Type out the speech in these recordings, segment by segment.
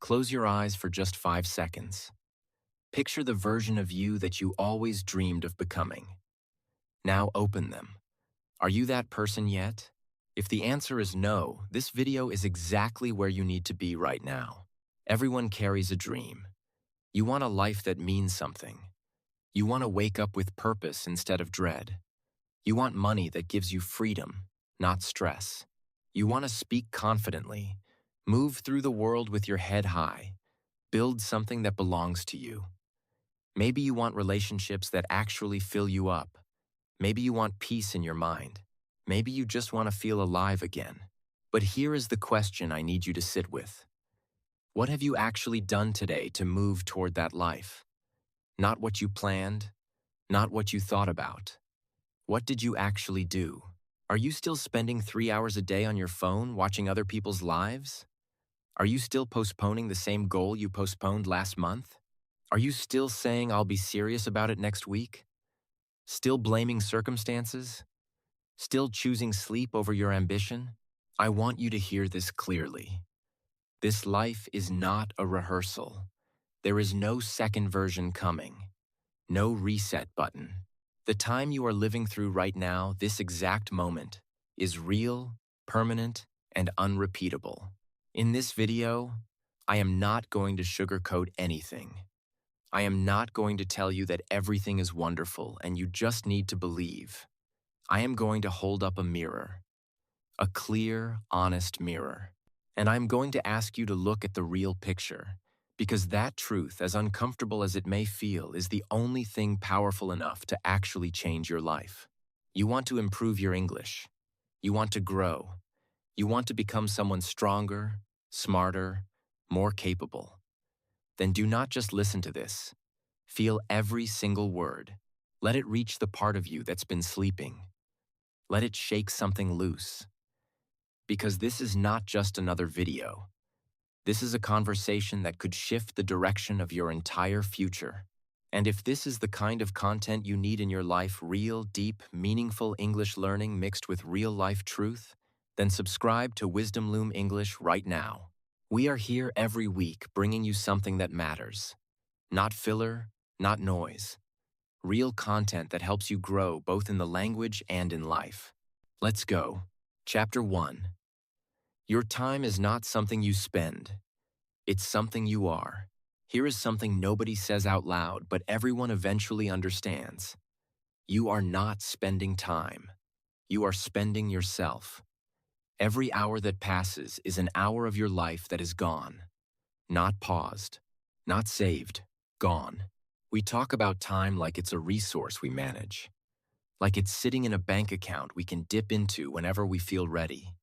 Close your eyes for just 5 seconds. Picture the version of you that you always dreamed of becoming. Now open them. Are you that person yet? If the answer is no, this video is exactly where you need to be right now. Everyone carries a dream. You want a life that means something. You want to wake up with purpose instead of dread. You want money that gives you freedom, not stress. You want to speak confidently, move through the world with your head high, build something that belongs to you. Maybe you want relationships that actually fill you up. Maybe you want peace in your mind. Maybe you just want to feel alive again. But here is the question I need you to sit with. What have you actually done today to move toward that life? Not what you planned, not what you thought about. What did you actually do? Are you still spending 3 hours a day on your phone watching other people's lives? Are you still postponing the same goal you postponed last month? Are you still saying I'll be serious about it next week? Still blaming circumstances? Still choosing sleep over your ambition? I want you to hear this clearly. This life is not a rehearsal. There is no second version coming. No reset button. The time you are living through right now, this exact moment, is real, permanent, and unrepeatable. In this video, I am not going to sugarcoat anything. I am not going to tell you that everything is wonderful and you just need to believe. I am going to hold up a mirror, a clear, honest mirror. And I'm going to ask you to look at the real picture, because that truth, as uncomfortable as it may feel, is the only thing powerful enough to actually change your life. You want to improve your English. You want to grow. You want to become someone stronger, smarter, more capable. Then do not just listen to this. Feel every single word. Let it reach the part of you that's been sleeping. Let it shake something loose. Because this is not just another video. This is a conversation that could shift the direction of your entire future. And if this is the kind of content you need in your life, real, deep, meaningful English learning mixed with real-life truth, then subscribe to Wisdom Loom English right now. We are here every week bringing you something that matters. Not filler, not noise. Real content that helps you grow both in the language and in life. Let's go. Chapter 1. Your time is not something you spend. It's something you are. Here is something nobody says out loud, but everyone eventually understands. You are not spending time. You are spending yourself. Every hour that passes is an hour of your life that is gone. Not paused. Not saved. Gone. We talk about time like it's a resource we manage. Like it's sitting in a bank account we can dip into whenever we feel ready.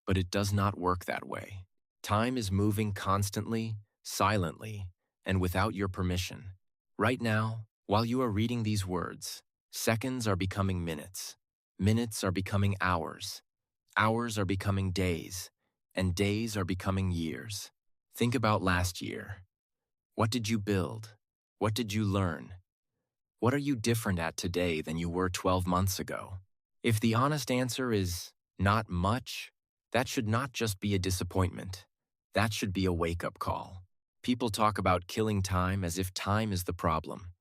But it does not work that way. Time is moving constantly, silently, and without your permission. Right now, while you are reading these words, seconds are becoming minutes. Minutes are becoming hours. Hours are becoming days. And days are becoming years. Think about last year. What did you build? What did you learn? What are you different at today than you were 12 months ago? If the honest answer is not much, that should not just be a disappointment. That should be a wake-up call. People talk about killing time as if time is the problem.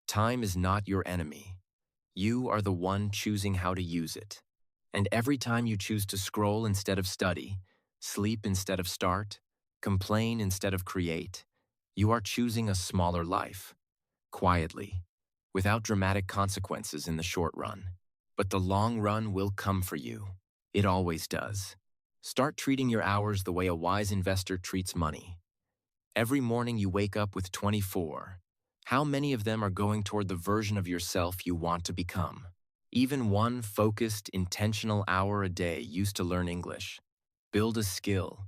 Time is not your enemy. You are the one choosing how to use it. And every time you choose to scroll instead of study, sleep instead of start, complain instead of create, you are choosing a smaller life. Quietly, without dramatic consequences in the short run. But the long run will come for you. It always does. Start treating your hours the way a wise investor treats money. Every morning you wake up with 24. How many of them are going toward the version of yourself you want to become? Even one focused, intentional hour a day used to learn English. Build a skill.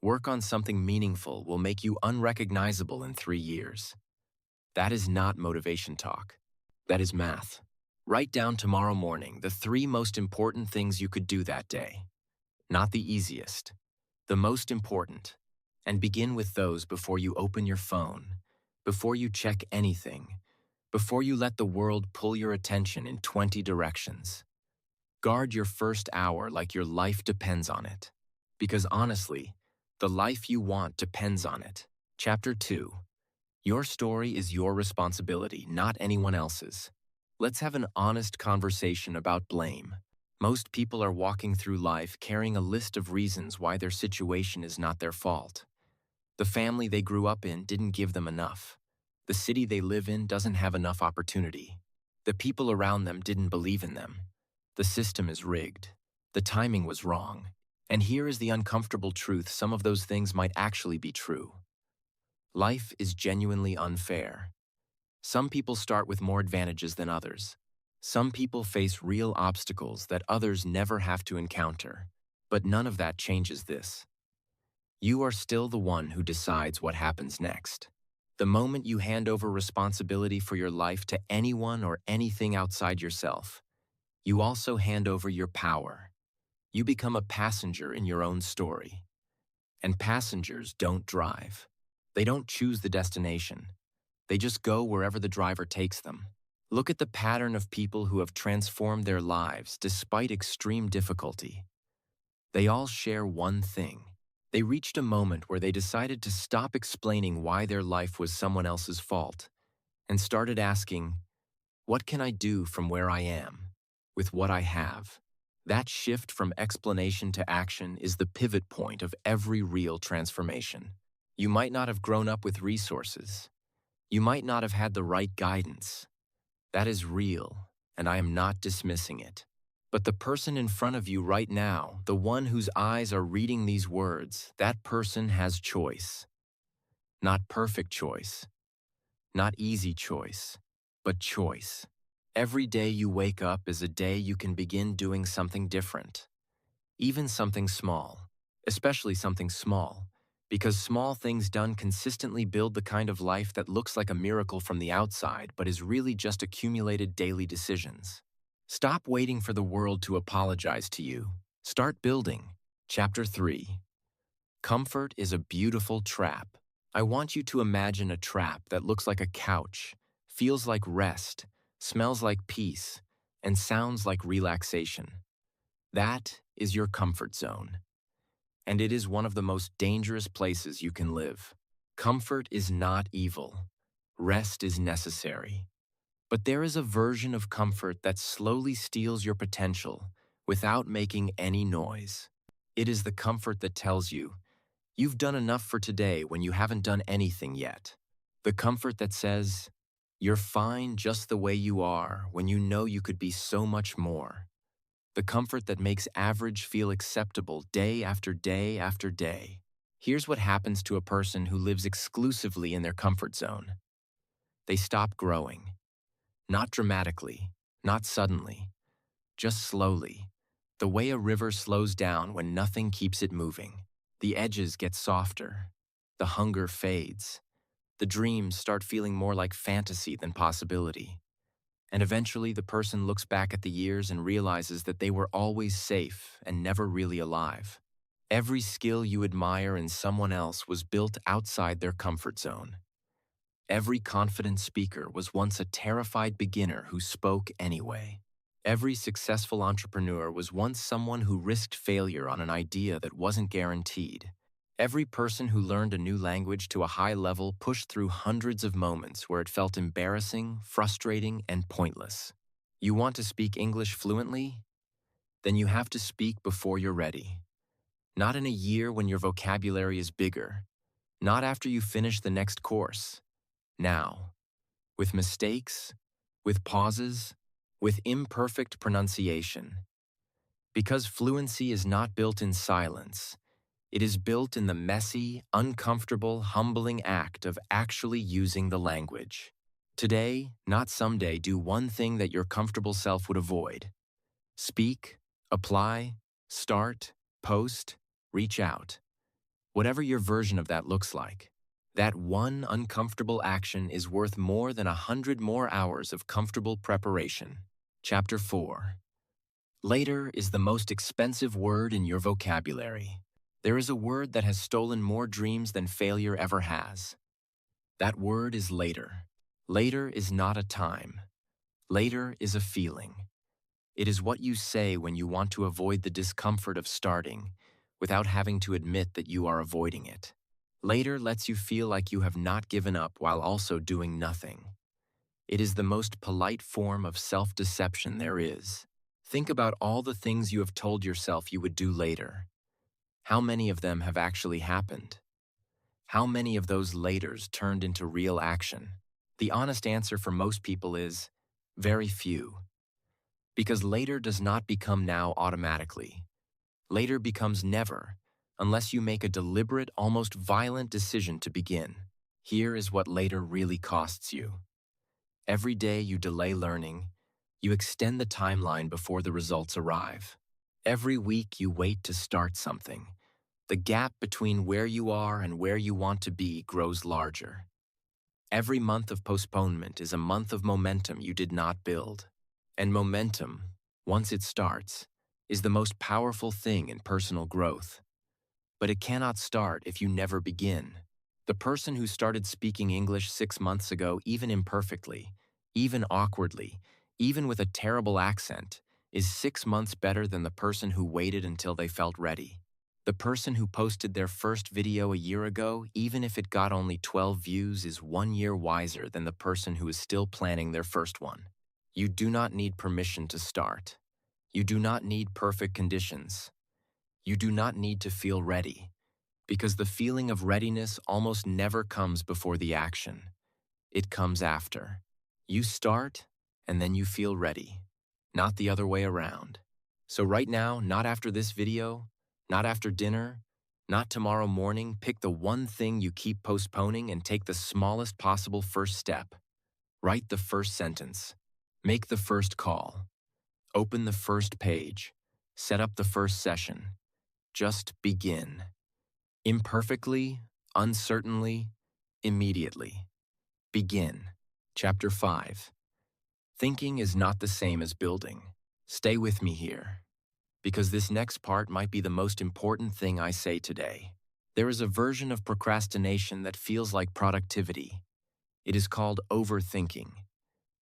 Work on something meaningful will make you unrecognizable in 3 years. That is not motivation talk. That is math. Write down tomorrow morning the 3 most important things you could do that day. Not the easiest, the most important. And begin with those before you open your phone, before you check anything, before you let the world pull your attention in 20 directions. Guard your first hour like your life depends on it. Because honestly, The life you want depends on it. Chapter 2. Your story is your responsibility, not anyone else's. Let's have an honest conversation about blame. Most people are walking through life carrying a list of reasons why their situation is not their fault. The family they grew up in didn't give them enough. The city they live in doesn't have enough opportunity. The people around them didn't believe in them. The system is rigged. The timing was wrong. And here is the uncomfortable truth: some of those things might actually be true. Life is genuinely unfair. Some people start with more advantages than others. Some people face real obstacles that others never have to encounter. But none of that changes this. You are still the one who decides what happens next. The moment you hand over responsibility for your life to anyone or anything outside yourself, you also hand over your power. You become a passenger in your own story. And passengers don't drive. They don't choose the destination. They just go wherever the driver takes them. Look at the pattern of people who have transformed their lives despite extreme difficulty. They all share one thing. They reached a moment where they decided to stop explaining why their life was someone else's fault and started asking, what can I do from where I am, with what I have? That shift from explanation to action is the pivot point of every real transformation. You might not have grown up with resources. You might not have had the right guidance. That is real, and I am not dismissing it. But the person in front of you right now, the one whose eyes are reading these words, that person has choice. Not perfect choice, not easy choice, but choice. Every day you wake up is a day you can begin doing something different. Even something small, especially something small, because small things done consistently build the kind of life that looks like a miracle from the outside but is really just accumulated daily decisions. Stop waiting for the world to apologize to you. Start building. Chapter 3. Comfort is a beautiful trap. I want you to imagine a trap that looks like a couch, feels like rest, smells like peace, and sounds like relaxation. That is your comfort zone. And it is one of the most dangerous places you can live. Comfort is not evil. Rest is necessary. But there is a version of comfort that slowly steals your potential without making any noise. It is the comfort that tells you, you've done enough for today when you haven't done anything yet. The comfort that says, you're fine just the way you are when you know you could be so much more. The comfort that makes average feel acceptable day after day after day. Here's what happens to a person who lives exclusively in their comfort zone. They stop growing. Not dramatically, not suddenly, just slowly. The way a river slows down when nothing keeps it moving. The edges get softer. The hunger fades. The dreams start feeling more like fantasy than possibility. And eventually the person looks back at the years and realizes that they were always safe and never really alive. Every skill you admire in someone else was built outside their comfort zone. Every confident speaker was once a terrified beginner who spoke anyway. Every successful entrepreneur was once someone who risked failure on an idea that wasn't guaranteed. Every person who learned a new language to a high level pushed through hundreds of moments where it felt embarrassing, frustrating, and pointless. You want to speak English fluently? Then you have to speak before you're ready. Not in a year when your vocabulary is bigger. Not after you finish the next course. Now. With mistakes, with pauses, with imperfect pronunciation. Because fluency is not built in silence. It is built in the messy, uncomfortable, humbling act of actually using the language. Today, not someday, do one thing that your comfortable self would avoid. Speak, apply, start, post, reach out. Whatever your version of that looks like. That one uncomfortable action is worth more than 100 more hours of comfortable preparation. Chapter 4. Later is the most expensive word in your vocabulary. There is a word that has stolen more dreams than failure ever has. That word is later. Later is not a time. Later is a feeling. It is what you say when you want to avoid the discomfort of starting, without having to admit that you are avoiding it. Later lets you feel like you have not given up while also doing nothing. It is the most polite form of self-deception there is. Think about all the things you have told yourself you would do later. How many of them have actually happened? How many of those laters turned into real action? The honest answer for most people is very few. Because later does not become now automatically. Later becomes never, unless you make a deliberate, almost violent decision to begin. Here is what later really costs you. Every day you delay learning, you extend the timeline before the results arrive. Every week you wait to start something. The gap between where you are and where you want to be grows larger. Every month of postponement is a month of momentum you did not build. And momentum, once it starts, is the most powerful thing in personal growth. But it cannot start if you never begin. The person who started speaking English 6 months ago, even imperfectly, even awkwardly, even with a terrible accent, is 6 months better than the person who waited until they felt ready. The person who posted their first video a year ago, even if it got only 12 views, is 1 year wiser than the person who is still planning their first one. You do not need permission to start. You do not need perfect conditions. You do not need to feel ready, because the feeling of readiness almost never comes before the action. It comes after. You start, and then you feel ready, not the other way around. So right now, not after this video, not after dinner, not tomorrow morning, pick the one thing you keep postponing and take the smallest possible first step. Write the first sentence. Make the first call. Open the first page. Set up the first session. Just begin. Imperfectly, uncertainly, immediately. Begin. Chapter 5. Thinking is not the same as building. Stay with me here, because this next part might be the most important thing I say today. There is a version of procrastination that feels like productivity. It is called overthinking,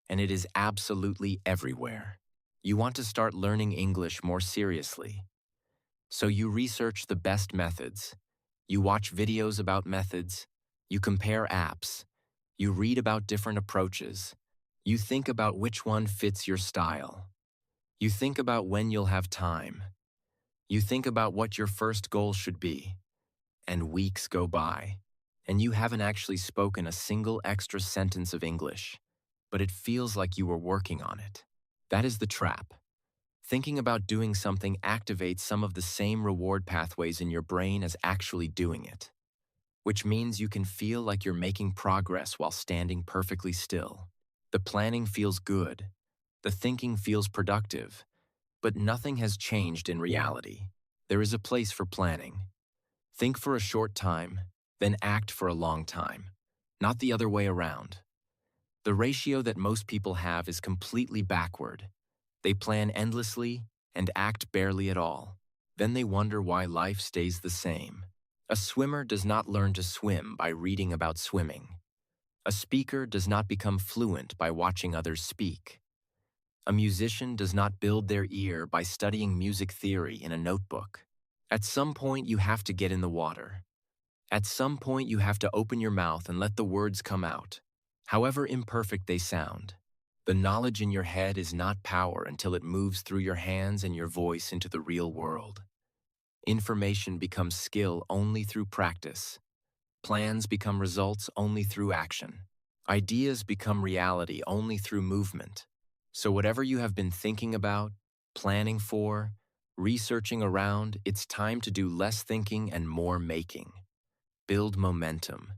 and it is absolutely everywhere. You want to start learning English more seriously. So you research the best methods. You watch videos about methods. You compare apps. You read about different approaches. You think about which one fits your style. You think about when you'll have time. You think about what your first goal should be. And weeks go by, and you haven't actually spoken a single extra sentence of English, but it feels like you were working on it. That is the trap. Thinking about doing something activates some of the same reward pathways in your brain as actually doing it, which means you can feel like you're making progress while standing perfectly still. The planning feels good. The thinking feels productive. But nothing has changed in reality. There is a place for planning. Think for a short time, then act for a long time, not the other way around. The ratio that most people have is completely backward. They plan endlessly and act barely at all. Then they wonder why life stays the same. A swimmer does not learn to swim by reading about swimming. A speaker does not become fluent by watching others speak. A musician does not build their ear by studying music theory in a notebook. At some point, you have to get in the water. At some point, you have to open your mouth and let the words come out, however imperfect they sound. The knowledge in your head is not power until it moves through your hands and your voice into the real world. Information becomes skill only through practice. Plans become results only through action. Ideas become reality only through movement. So whatever you have been thinking about, planning for, researching around, it's time to do less thinking and more making. Build momentum,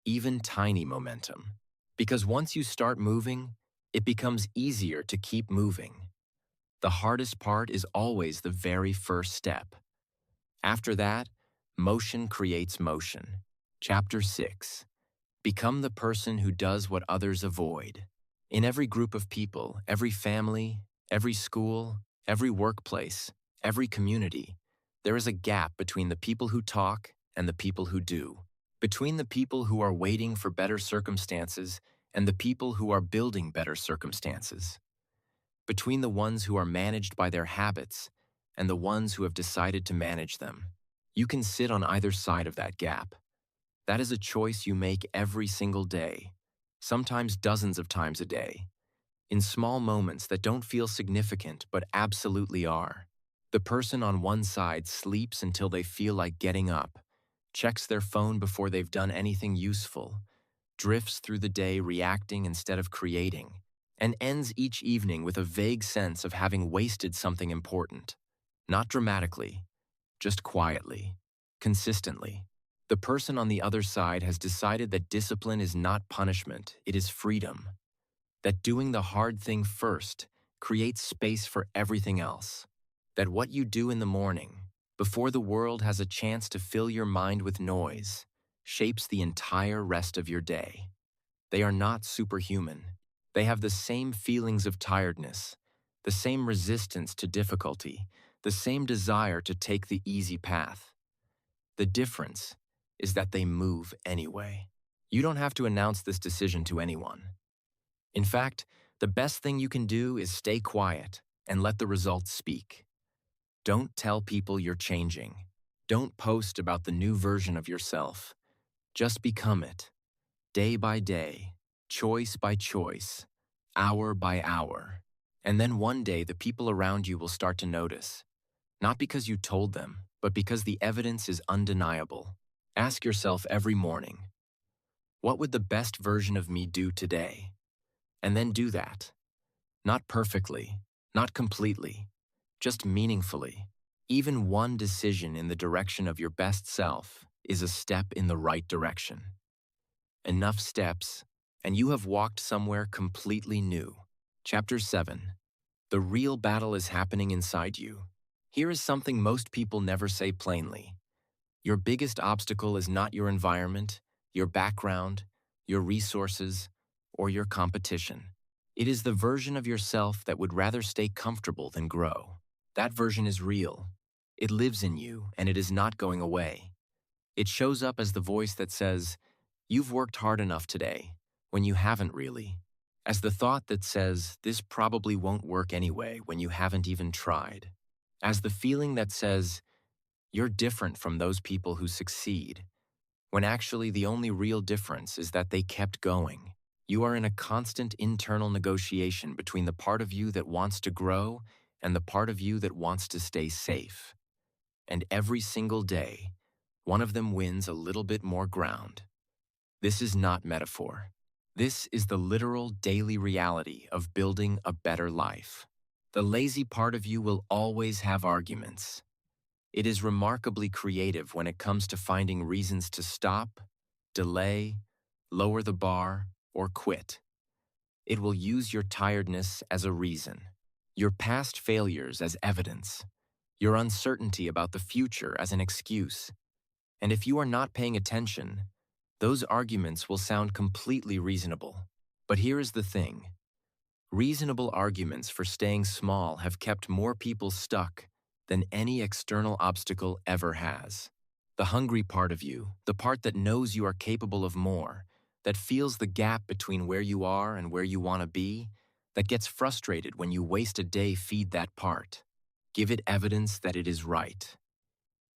even tiny momentum. Because once you start moving, it becomes easier to keep moving. The hardest part is always the very first step. After that, motion creates motion. Chapter 6. Become the person who does what others avoid. In every group of people, every family, every school, every workplace, every community, there is a gap between the people who talk and the people who do. Between the people who are waiting for better circumstances and the people who are building better circumstances. Between the ones who are managed by their habits and the ones who have decided to manage them. You can sit on either side of that gap. That is a choice you make every single day, sometimes dozens of times a day, in small moments that don't feel significant but absolutely are. The person on one side sleeps until they feel like getting up, checks their phone before they've done anything useful, drifts through the day reacting instead of creating, and ends each evening with a vague sense of having wasted something important. Not dramatically, just quietly, consistently. The person on the other side has decided that discipline is not punishment, it is freedom. That doing the hard thing first creates space for everything else. That what you do in the morning, before the world has a chance to fill your mind with noise, shapes the entire rest of your day. They are not superhuman. They have the same feelings of tiredness, the same resistance to difficulty, the same desire to take the easy path. The difference is that they move anyway. You don't have to announce this decision to anyone. In fact, the best thing you can do is stay quiet and let the results speak. Don't tell people you're changing. Don't post about the new version of yourself. Just become it, day by day, choice by choice, hour by hour. And then one day the people around you will start to notice. Not because you told them, but because the evidence is undeniable. Ask yourself every morning, what would the best version of me do today? And then do that. Not perfectly, not completely, just meaningfully. Even one decision in the direction of your best self is a step in the right direction. Enough steps, and you have walked somewhere completely new. Chapter 7. The real battle is happening inside you. Here is something most people never say plainly. Your biggest obstacle is not your environment, your background, your resources, or your competition. It is the version of yourself that would rather stay comfortable than grow. That version is real. It lives in you, and it is not going away. It shows up as the voice that says, "You've worked hard enough today," when you haven't really. As the thought that says, "This probably won't work anyway," when you haven't even tried. As the feeling that says, "You're different from those people who succeed," when actually the only real difference is that they kept going. You are in a constant internal negotiation between the part of you that wants to grow and the part of you that wants to stay safe. And every single day, one of them wins a little bit more ground. This is not metaphor. This is the literal daily reality of building a better life. The lazy part of you will always have arguments. It is remarkably creative when it comes to finding reasons to stop, delay, lower the bar, or quit. It will use your tiredness as a reason, your past failures as evidence, your uncertainty about the future as an excuse. And if you are not paying attention, those arguments will sound completely reasonable. But here is the thing. Reasonable arguments for staying small have kept more people stuck than any external obstacle ever has. The hungry part of you, the part that knows you are capable of more, that feels the gap between where you are and where you want to be, that gets frustrated when you waste a day, feed that part. Give it evidence that it is right.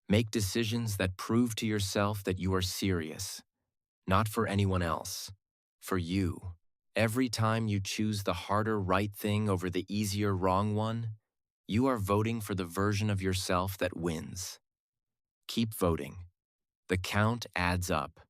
Make decisions that prove to yourself that you are serious, not for anyone else, for you. Every time you choose the harder right thing over the easier wrong one, you are voting for the version of yourself that wins. Keep voting. The count adds up.